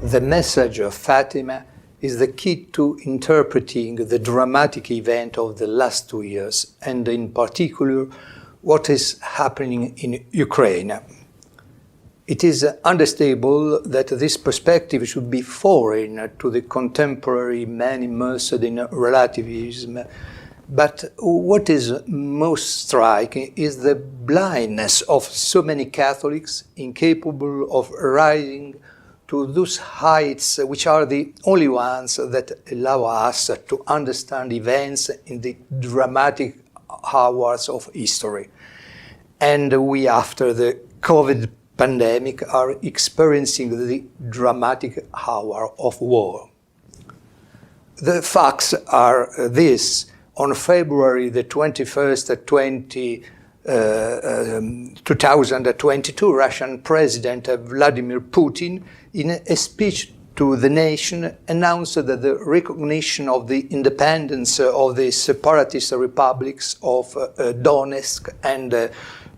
The message of Fatima is the key to interpreting the dramatic event of the last 2 years, and in particular, what is happening in Ukraine. It is understandable that this perspective should be foreign to the contemporary man immersed in relativism, but what is most striking is the blindness of so many Catholics incapable of rising to those heights which are the only ones that allow us to understand events in the dramatic hours of history. And we, after the COVID pandemic, are experiencing the dramatic hour of war. The facts are this. On February the 21st, 2022, Russian President Vladimir Putin, in a speech to the nation, announced that the recognition of the independence of the separatist republics of Donetsk and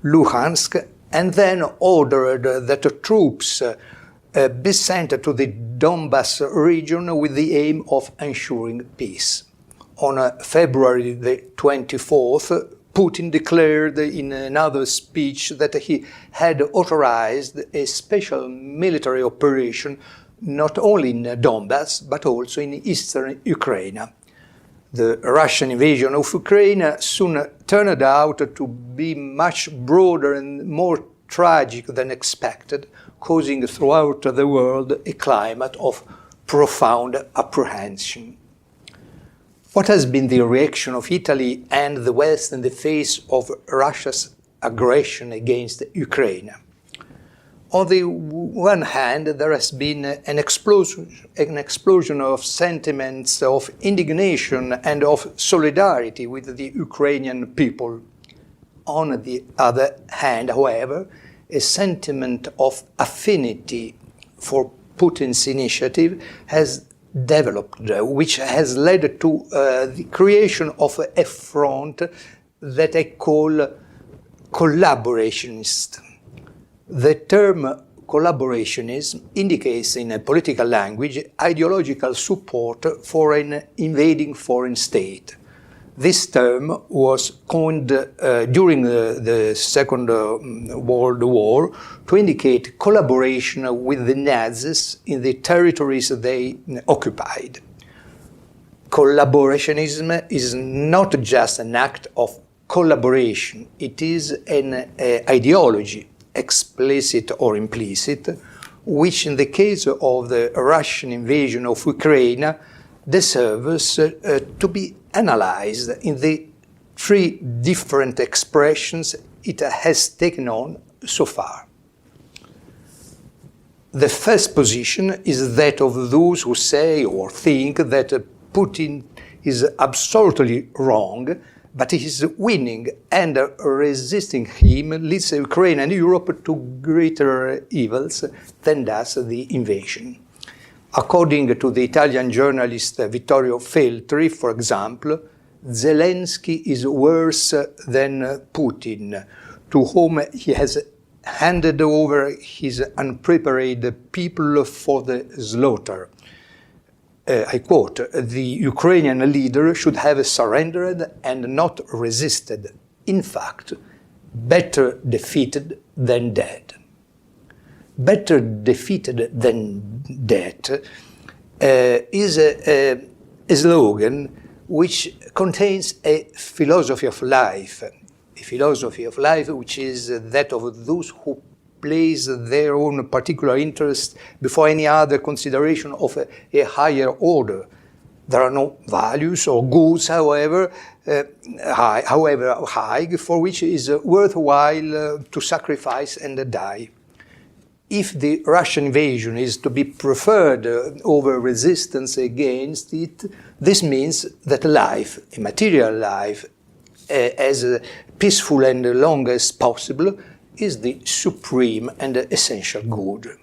Luhansk, and then ordered that troops be sent to the Donbas region with the aim of ensuring peace. On February the 24th, Putin declared in another speech that he had authorized a special military operation not only in Donbas, but also in eastern Ukraine. The Russian invasion of Ukraine soon turned out to be much broader and more tragic than expected, causing throughout the world a climate of profound apprehension. What has been the reaction of Italy and the West in the face of Russia's aggression against Ukraine? On the one hand, there has been an explosion of sentiments of indignation and of solidarity with the Ukrainian people. On the other hand, however, a sentiment of affinity for Putin's initiative has developed, which has led to the creation of a front that I call collaborationist. The term collaborationism indicates in a political language ideological support for an invading foreign state. This term was coined during the Second World War to indicate collaboration with the Nazis in the territories they occupied. Collaborationism is not just an act of collaboration, it is an ideology, explicit or implicit, which in the case of the Russian invasion of Ukraine deserves to be analyzed in the three different expressions it has taken on so far. The first position is that of those who say or think that Putin is absolutely wrong, but he is winning, and resisting him leads Ukraine and Europe to greater evils than does the invasion. According to the Italian journalist Vittorio Feltri, for example, Zelensky is worse than Putin, to whom he has handed over his unprepared people for the slaughter. I quote, "The Ukrainian leader should have surrendered and not resisted. In fact, better defeated than dead." Better defeated than dead is a slogan which contains a philosophy of life which is that of those who place their own particular interest before any other consideration of a higher order. There are no values or goods, however high, for which it is worthwhile to sacrifice and die. If the Russian invasion is to be preferred over resistance against it, this means that life, a material life, as peaceful and long as possible, is the supreme and essential good.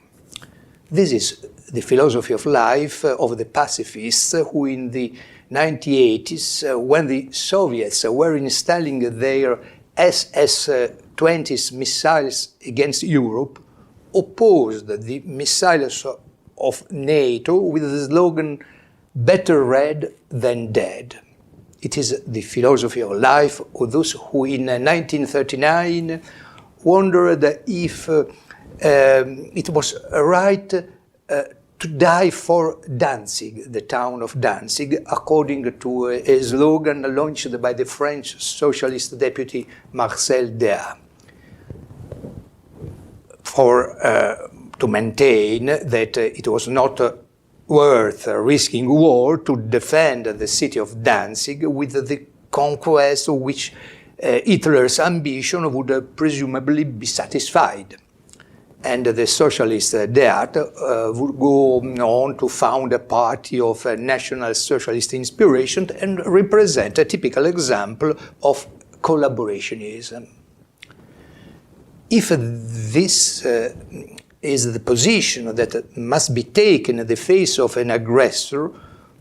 This is the philosophy of life of the pacifists who in the 1980s, when the Soviets were installing their SS-20 missiles against Europe, opposed the missiles of NATO with the slogan, "Better read than dead." It is the philosophy of life of those who in 1939 wondered if it was right to die for Danzig, the town of Danzig, according to a slogan launched by the French socialist deputy Marcel Déat, to maintain that it was not worth risking war to defend the city of Danzig with the conquest which Hitler's ambition would presumably be satisfied. And the socialist Déat would go on to found a party of national socialist inspiration and represent a typical example of collaborationism. If this is the position that must be taken in the face of an aggressor,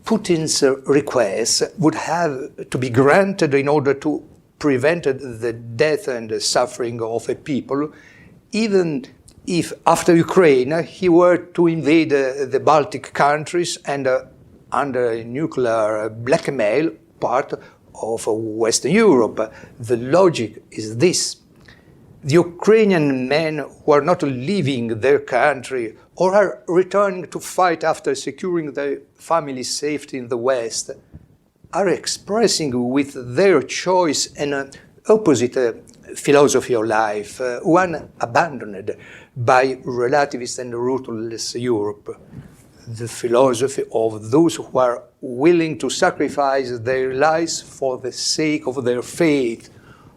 Putin's request would have to be granted in order to prevent the death and the suffering of a people, even if after Ukraine he were to invade the Baltic countries and under nuclear blackmail part of Western Europe. The logic is this. The Ukrainian men who are not leaving their country or are returning to fight after securing their family's safety in the West are expressing with their choice an opposite philosophy of life, one abandoned by relativist and ruthless Europe. The philosophy of those who are willing to sacrifice their lives for the sake of their faith,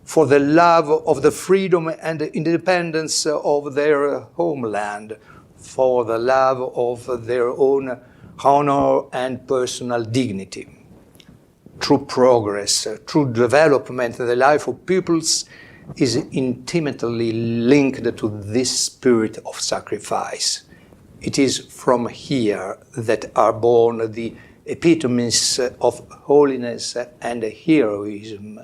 for the love of the freedom and independence of their homeland, for the love of their own honor and personal dignity. True progress, true development in the life of peoples is intimately linked to this spirit of sacrifice. It is from here that are born the epitomes of holiness and heroism.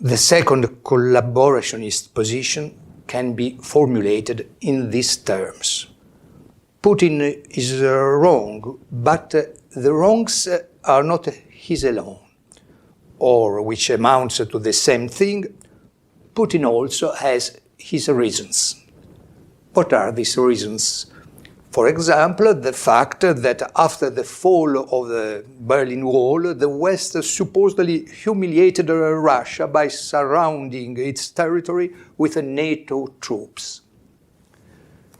The second collaborationist position can be formulated in these terms. Putin is wrong, but the wrongs are not his alone, or which amounts to the same thing, Putin also has his reasons. What are these reasons? For example, the fact that after the fall of the Berlin Wall, the West supposedly humiliated Russia by surrounding its territory with NATO troops.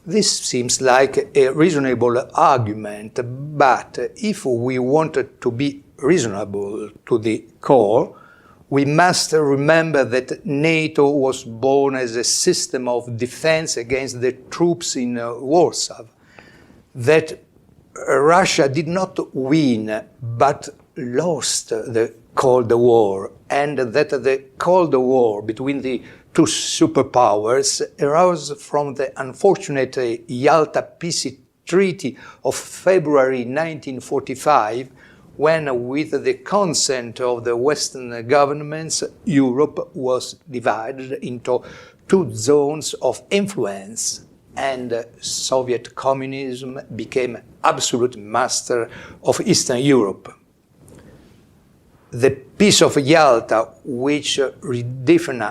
This seems like a reasonable argument, but if we wanted to be reasonable to the core, we must remember that NATO was born as a system of defense against the troops in Warsaw, that Russia did not win but lost the Cold War, and that the Cold War between the two superpowers arose from the unfortunate Yalta Peace Treaty of February 1945, when, with the consent of the Western governments, Europe was divided into two zones of influence, and Soviet communism became absolute master of Eastern Europe. The Peace of Yalta, which redefined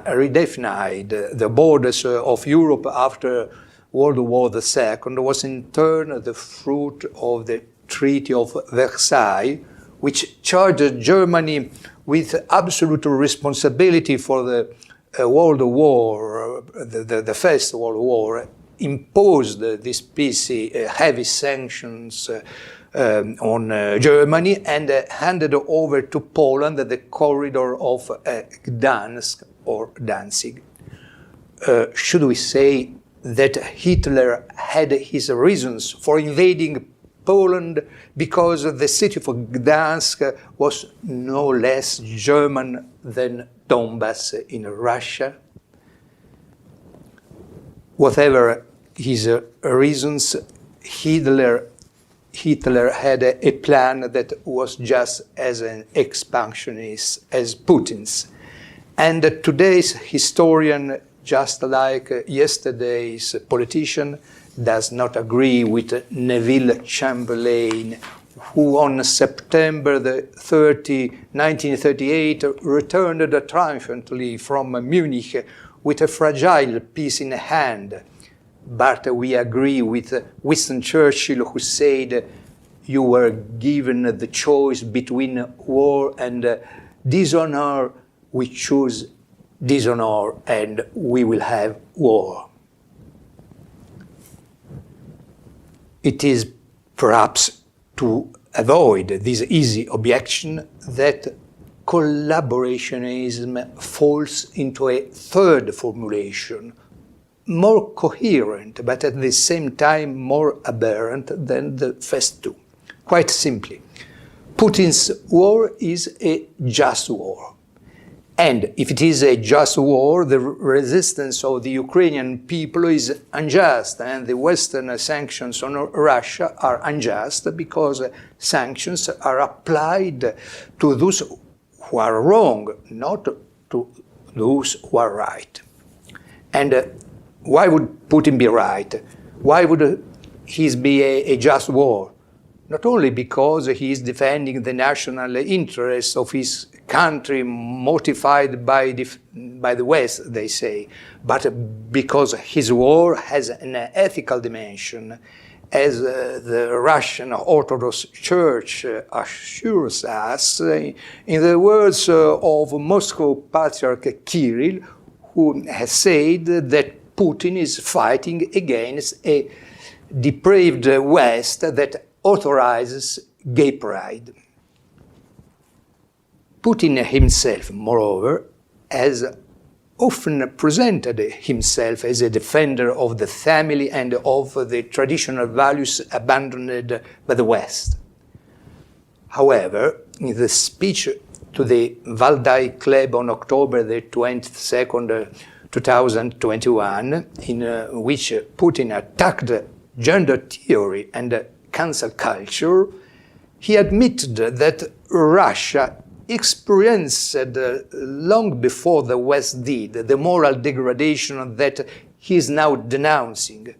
the borders of Europe after World War II, was in turn the fruit of the Treaty of Versailles, which charged Germany with absolute responsibility for the World War, the First World War, imposed this peace heavy sanctions on Germany and handed over to Poland the corridor of Gdansk or Danzig. Should we say that Hitler had his reasons for invading Poland because the city of Gdansk was no less German than Donbass in Russia? Whatever his reasons, Hitler had a plan that was just as an expansionist as Putin's. And today's historian, just like yesterday's politician, does not agree with Neville Chamberlain, who on September the 30, 1938, returned triumphantly from Munich with a fragile peace in hand. But we agree with Winston Churchill, who said, "You were given the choice between war and dishonor. We choose dishonor and we will have war." It is perhaps to avoid this easy objection that collaborationism falls into a third formulation, more coherent, but at the same time more aberrant than the first two. Quite simply, Putin's war is a just war. And if it is a just war, the resistance of the Ukrainian people is unjust, and the Western sanctions on Russia are unjust because sanctions are applied to those who are wrong, not to those who are right. And why would Putin be right? Why would his be a just war? Not only because he is defending the national interests of his country motivated by the West, they say, but because his war has an ethical dimension, as the Russian Orthodox Church assures us, in the words of Moscow Patriarch Kirill, who has said that Putin is fighting against a depraved West that authorizes gay pride. Putin himself, moreover, has often presented himself as a defender of the family and of the traditional values abandoned by the West. However, in the speech to the Valdai Club on October the 22nd, 2021, in which Putin attacked gender theory and cancel culture, he admitted that Russia experienced long before the West did the moral degradation that he is now denouncing.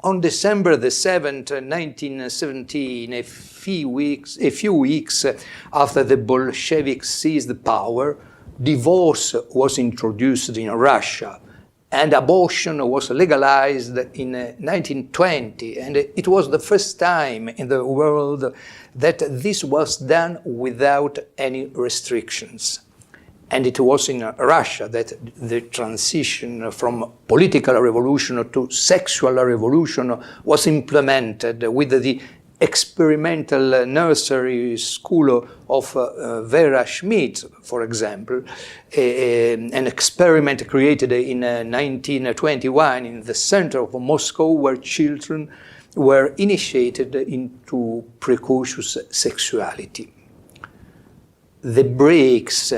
On December the 7th, 1917, a few weeks after the Bolsheviks seized power, divorce was introduced in Russia, and abortion was legalized in 1920, and it was the first time in the world that this was done without any restrictions. And it was in Russia that the transition from political revolution to sexual revolution was implemented with the experimental nursery school of Vera Schmidt, for example, an experiment created in 1921 in the center of Moscow, where children were initiated into precocious sexuality. The brakes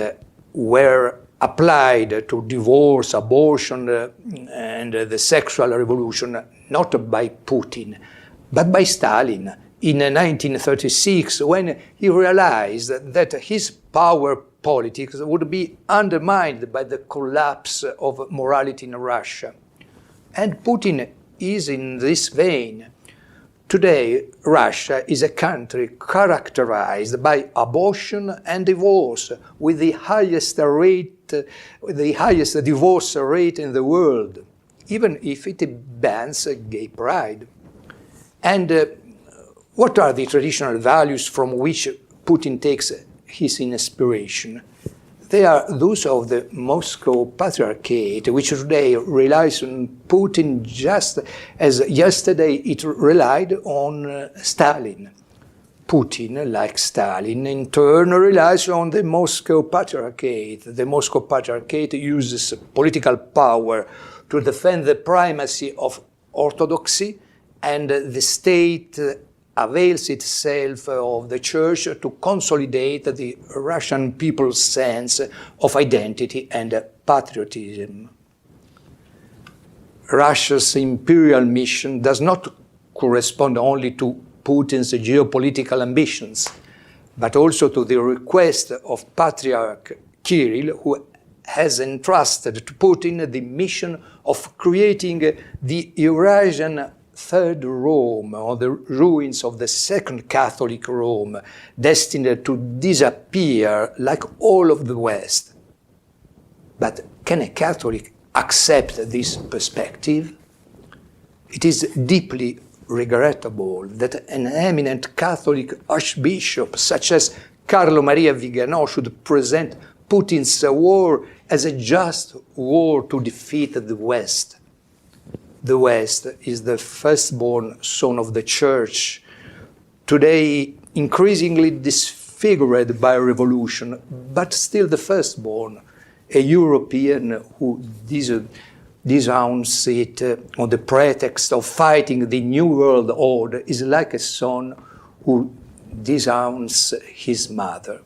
were applied to divorce, abortion, and the sexual revolution, not by Putin, but by Stalin in 1936, when he realized that his power politics would be undermined by the collapse of morality in Russia. And Putin is in this vein. Today, Russia is a country characterized by abortion and divorce, with the highest divorce rate in the world, even if it bans gay pride. And what are the traditional values from which Putin takes his inspiration? They are those of the Moscow Patriarchate, which today relies on Putin just as yesterday it relied on Stalin. Putin, like Stalin, in turn relies on the Moscow Patriarchate. The Moscow Patriarchate uses political power to defend the primacy of orthodoxy, and the state avails itself of the church to consolidate the Russian people's sense of identity and patriotism. Russia's imperial mission does not correspond only to Putin's geopolitical ambitions, but also to the request of Patriarch Kirill, who has entrusted to Putin the mission of creating the Eurasian Third Rome, on the ruins of the Second Catholic Rome, destined to disappear like all of the West. But can a Catholic accept this perspective? It is deeply regrettable that an eminent Catholic archbishop such as Carlo Maria Viganò should present Putin's war as a just war to defeat the West. The West is the firstborn son of the Church, today increasingly disfigured by revolution, but still the firstborn, a European who disowns it on the pretext of fighting the New World Order is like a son who disowns his mother.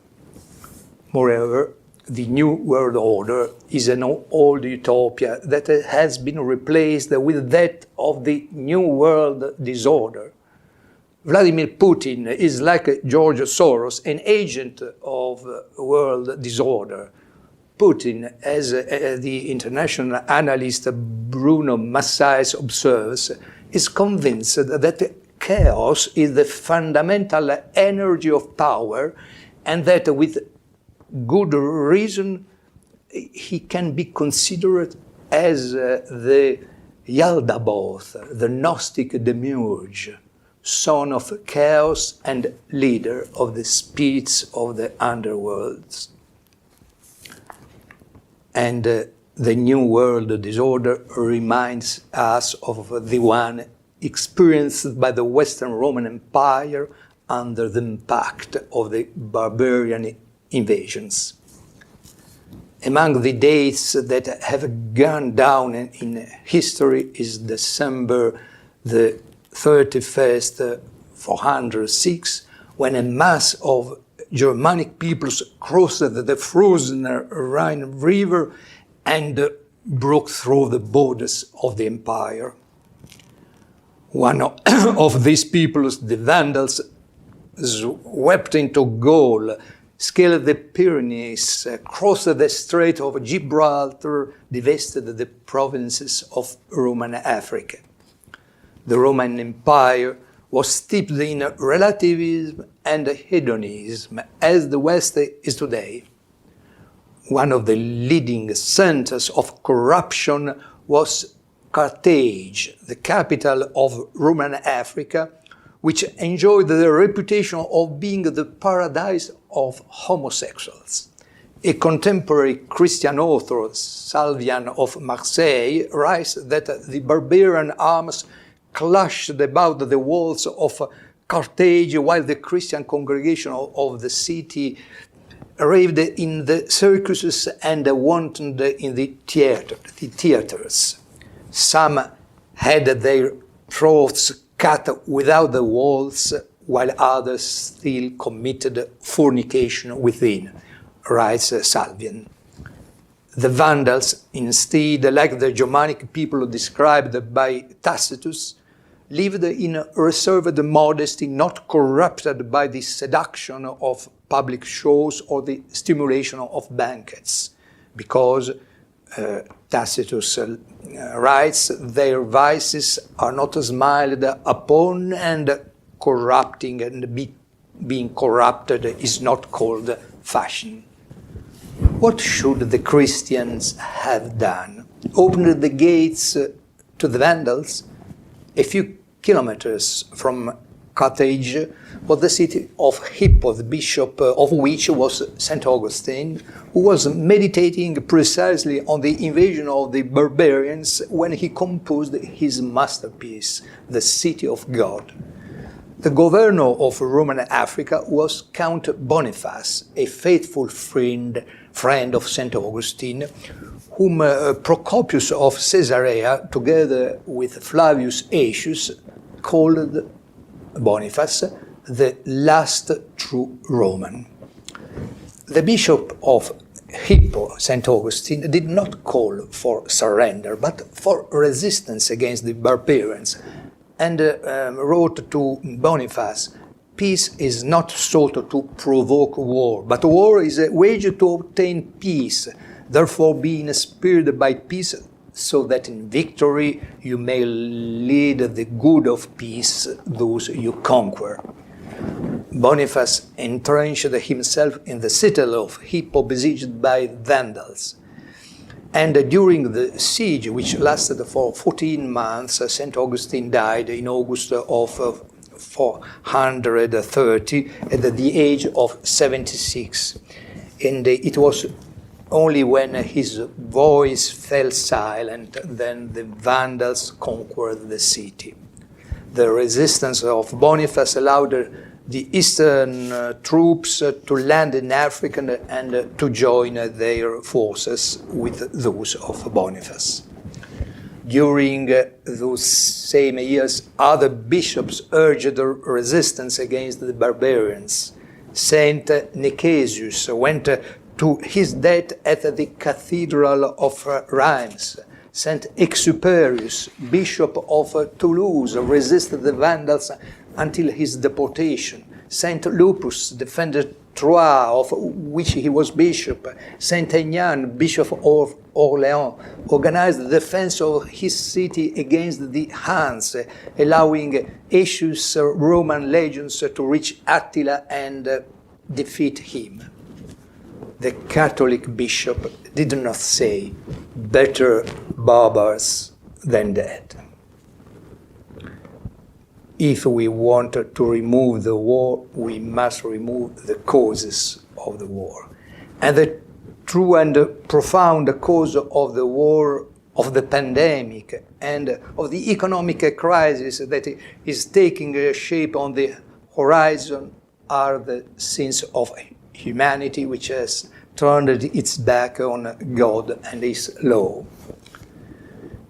Moreover, the New World Order is an old utopia that has been replaced with that of the New World Disorder. Vladimir Putin is like George Soros, an agent of world disorder. Putin, as the international analyst Bruno Massais observes, is convinced that chaos is the fundamental energy of power and that with good reason he can be considered as the Yaldabaoth, the Gnostic demiurge, son of chaos and leader of the spirits of the underworlds. And the New World Disorder reminds us of the one experienced by the Western Roman Empire under the impact of the barbarian invasions. Among the dates that have gone down in history is December the 31st, 406, when a mass of Germanic peoples crossed the frozen Rhine River and broke through the borders of the empire. One of these peoples, the Vandals, swept into Gaul, scaled the Pyrenees, crossed the Strait of Gibraltar, devastated the provinces of Roman Africa. The Roman Empire was steeped in relativism and hedonism, as the West is today. One of the leading centers of corruption was Carthage, the capital of Roman Africa, which enjoyed the reputation of being the paradise of homosexuals. A contemporary Christian author, Salvian of Marseille, writes that the barbarian arms clashed about the walls of Carthage while the Christian congregation of the city raved in the circuses and wantoned in the theaters. Some had their throats cut without the walls, while others still committed fornication within, writes Salvian. The Vandals, instead, like the Germanic people described by Tacitus, lived in reserved modesty, not corrupted by the seduction of public shows or the stimulation of banquets, because Tacitus writes, their vices are not smiled upon, and corrupting and being corrupted is not called fashion. What should the Christians have done? Opened the gates to the Vandals? A few kilometers from Carthage was the city of Hippo, the bishop of which was St. Augustine, who was meditating precisely on the invasion of the barbarians when he composed his masterpiece, The City of God. The governor of Roman Africa was Count Boniface, a faithful friend of St. Augustine, whom Procopius of Caesarea, together with Flavius Aetius, called Boniface the last true Roman. The bishop of Hippo, St. Augustine, did not call for surrender, but for resistance against the barbarians, and wrote to Boniface, "Peace is not sought to provoke war, but war is waged to obtain peace. Therefore, being inspired by peace, so that in victory you may lead the good of peace those you conquer. Boniface entrenched himself in the citadel of Hippo besieged by Vandals. And during the siege, which lasted for 14 months, St. Augustine died in August of 430 at the age of 76. And it was only when his voice fell silent then the Vandals conquered the city. The resistance of Boniface allowed the Eastern troops to land in Africa and to join their forces with those of Boniface. During those same years, other bishops urged resistance against the barbarians. Saint Nicasius went to his death at the Cathedral of Reims. Saint Exuperius, Bishop of Toulouse, resisted the Vandals until his deportation. Saint Lupus defended Troyes, of which he was bishop. Saint Aignan, Bishop of Orléans, organized the defense of his city against the Huns, allowing Aetius' Roman legions to reach Attila and defeat him. The Catholic bishop did not say, "Better barbars than dead." If we want to remove the war, we must remove the causes of the war. And the true and profound cause of the war, of the pandemic, and of the economic crisis that is taking shape on the horizon are the sins of humanity, which has turned its back on God and His law.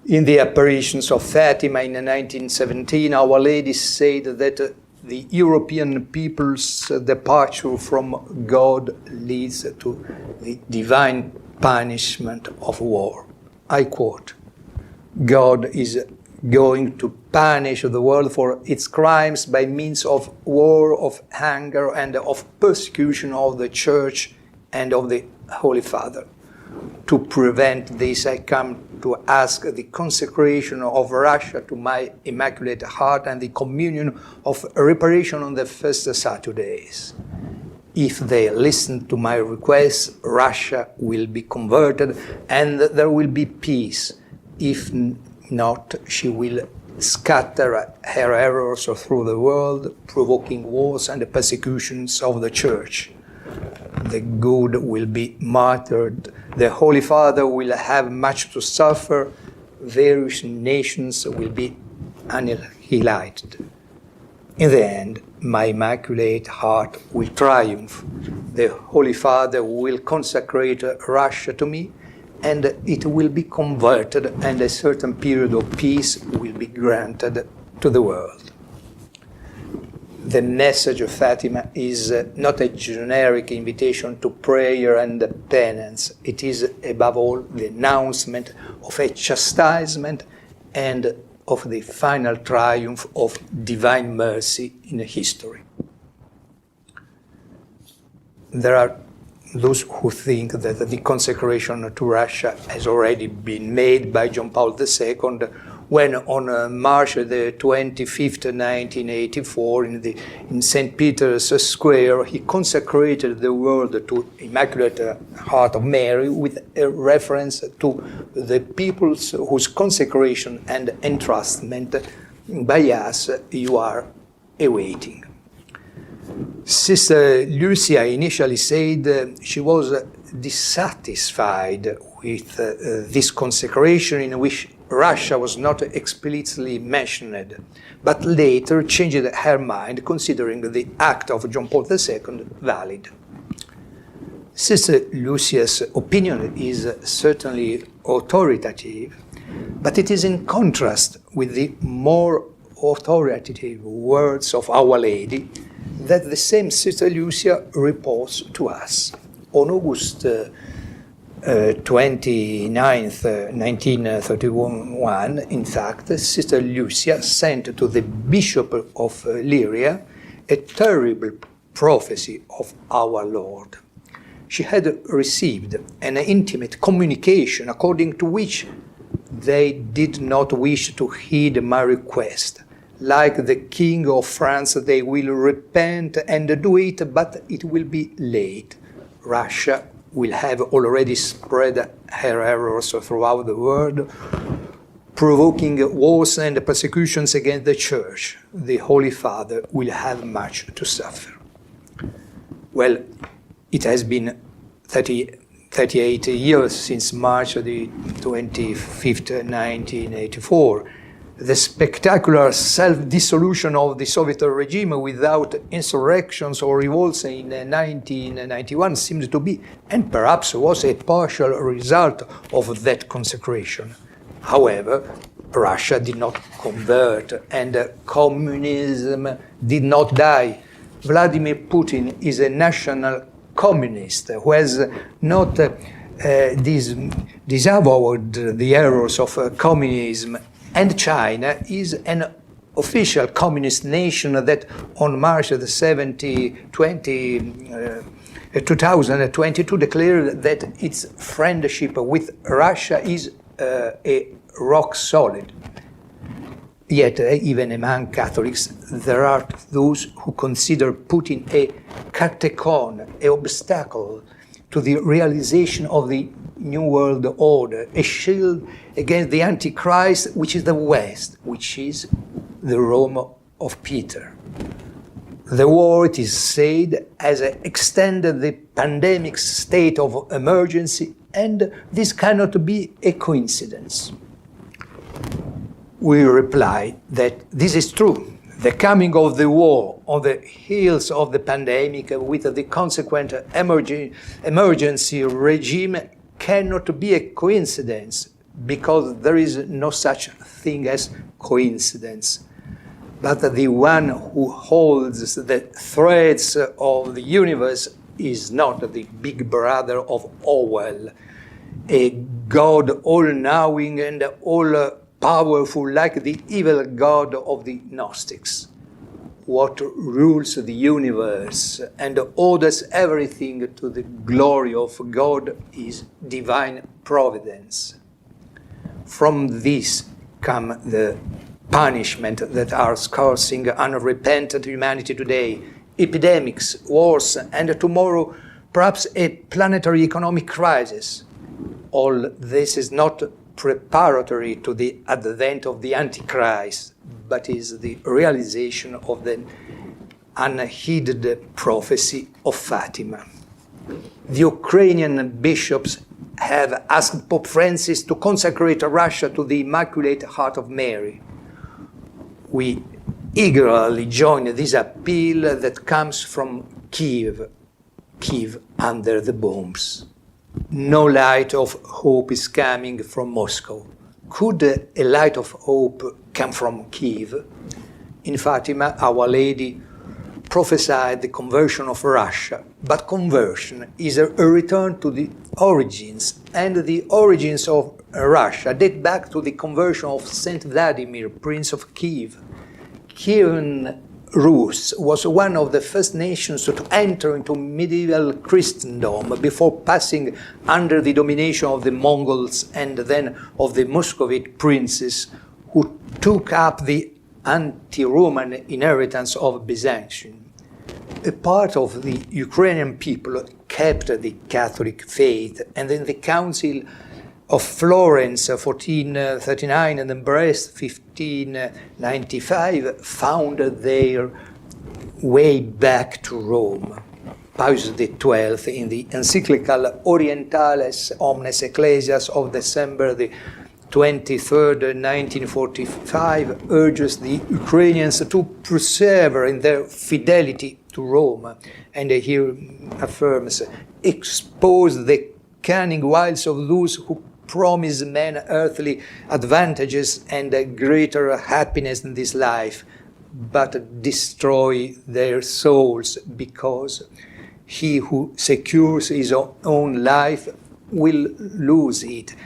In the apparitions of Fatima in 1917, Our Lady said that the European people's departure from God leads to the divine punishment of war. I quote, "God is going to punish the world for its crimes by means of war, of hunger, and of persecution of the Church and of the Holy Father. To prevent this, I come to ask the consecration of Russia to my Immaculate Heart and the communion of reparation on the first Saturdays. If they listen to my request, Russia will be converted and there will be peace. If not, she will scatter her errors through the world, provoking wars and persecutions of the Church. The good will be martyred. The Holy Father will have much to suffer. Various nations will be annihilated. In the end, my Immaculate Heart will triumph. The Holy Father will consecrate Russia to me, and it will be converted, and a certain period of peace will be granted to the world." The message of Fatima is not a generic invitation to prayer and penance. It is, above all, the announcement of a chastisement and of the final triumph of divine mercy in history. There are those who think that the consecration to Russia has already been made by John Paul II when on March the 25th, 1984, in St. Peter's Square, he consecrated the world to Immaculate Heart of Mary with a reference to the peoples whose consecration and entrustment by us you are awaiting. Sister Lucia initially said she was dissatisfied with this consecration in which Russia was not explicitly mentioned, but later changed her mind, considering the act of John Paul II valid. Sister Lucia's opinion is certainly authoritative, but it is in contrast with the more authoritative words of Our Lady that the same Sister Lucia reports to us. On August 29th, 1931, in fact, Sister Lucia sent to the Bishop of Lyria a terrible prophecy of our Lord. She had received an intimate communication according to which they did not wish to heed my request. Like the King of France, they will repent and do it, but it will be late. Russia will have already spread her errors throughout the world, provoking wars and persecutions against the Church. The Holy Father will have much to suffer. Well, it has been 38 years since March the 25th, 1984. The spectacular self-dissolution of the Soviet regime without insurrections or revolts in 1991 seems to be, and perhaps was, a partial result of that consecration. However, Russia did not convert, and communism did not die. Vladimir Putin is a national communist who has not disavowed the errors of communism, and China is an official communist nation that on March the 2022 declared that its friendship with Russia is a rock solid. Yet, even among Catholics, there are those who consider Putin a catechon, an obstacle to the realization of the New World Order, a shield against the Antichrist, which is the West, which is the Rome of Peter. The war, it is said, has extended the pandemic state of emergency, and this cannot be a coincidence. We reply that this is true. The coming of the war on the heels of the pandemic with the consequent emergency regime cannot be a coincidence, because there is no such thing as coincidence. But the one who holds the threads of the universe is not the big brother of Orwell, a God all-knowing and all-powerful like the evil God of the Gnostics. What rules the universe and orders everything to the glory of God is divine providence. From this come the punishment that are scourging unrepentant humanity today, epidemics, wars, and tomorrow perhaps a planetary economic crisis. All this is not preparatory to the advent of the Antichrist, but is the realization of the unheeded prophecy of Fatima. The Ukrainian bishops have asked Pope Francis to consecrate Russia to the Immaculate Heart of Mary. We eagerly join this appeal that comes from Kiev under the bombs. No light of hope is coming from Moscow. Could a light of hope come from Kiev? In Fatima, Our Lady prophesied the conversion of Russia, but conversion is a return to the origins, and the origins of Russia date back to the conversion of Saint Vladimir, Prince of Kiev. Kievan Rus was one of the first nations to enter into medieval Christendom before passing under the domination of the Mongols and then of the Muscovite princes, who took up the anti-Roman inheritance of Byzantium. A part of the Ukrainian people kept the Catholic faith, and in the Council of Florence 1439 and in Brest 1595 found their way back to Rome. Pius XII, in the encyclical Orientales Omnes Ecclesias of December the 23rd, 1945, urges the Ukrainians to persevere in their fidelity to Rome, and he affirms, expose the cunning wiles of those who promise men earthly advantages and a greater happiness in this life, but destroy their souls, because he who secures his own life will lose it.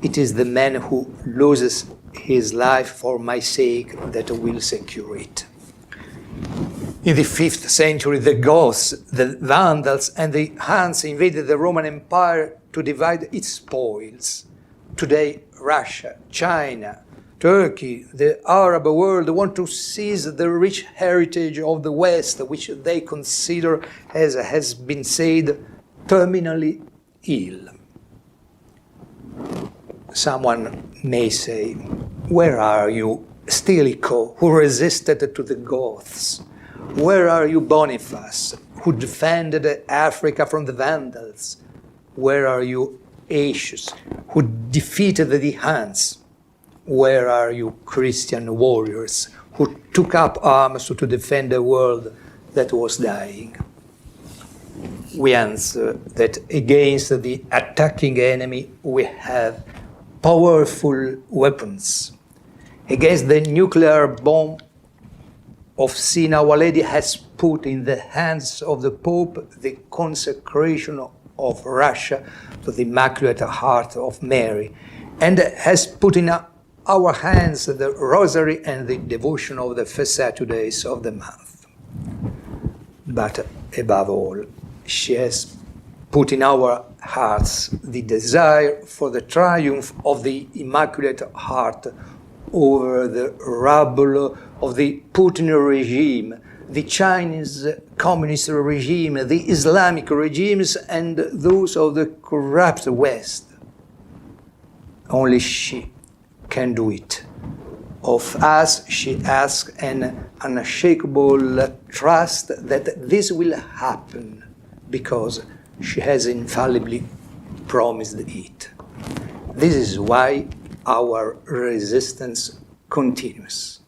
It is the man who loses his life for my sake that will secure it. In the 5th century, the Goths, the Vandals, and the Huns invaded the Roman Empire to divide its spoils. Today, Russia, China, Turkey, the Arab world want to seize the rich heritage of the West, which they consider, as has been said, terminally ill. Someone may say, where are you, Stilicho, who resisted to the Goths? Where are you, Boniface, who defended Africa from the Vandals? Where are you, Aetius, who defeated the Huns? Where are you, Christian warriors, who took up arms to defend a world that was dying? We answer that against the attacking enemy we have powerful weapons. Against the nuclear bomb of sin, Our Lady has put in the hands of the Pope the consecration of Russia to the Immaculate Heart of Mary, and has put in our hands the Rosary and the devotion of the first Saturdays of the month. But above all, she has put in our hearts the desire for the triumph of the Immaculate Heart over the rubble of the Putin regime, the Chinese communist regime, the Islamic regimes, and those of the corrupt West. Only she can do it. Of us, she asks an unshakable trust that this will happen because she has infallibly promised it. This is why our resistance continues.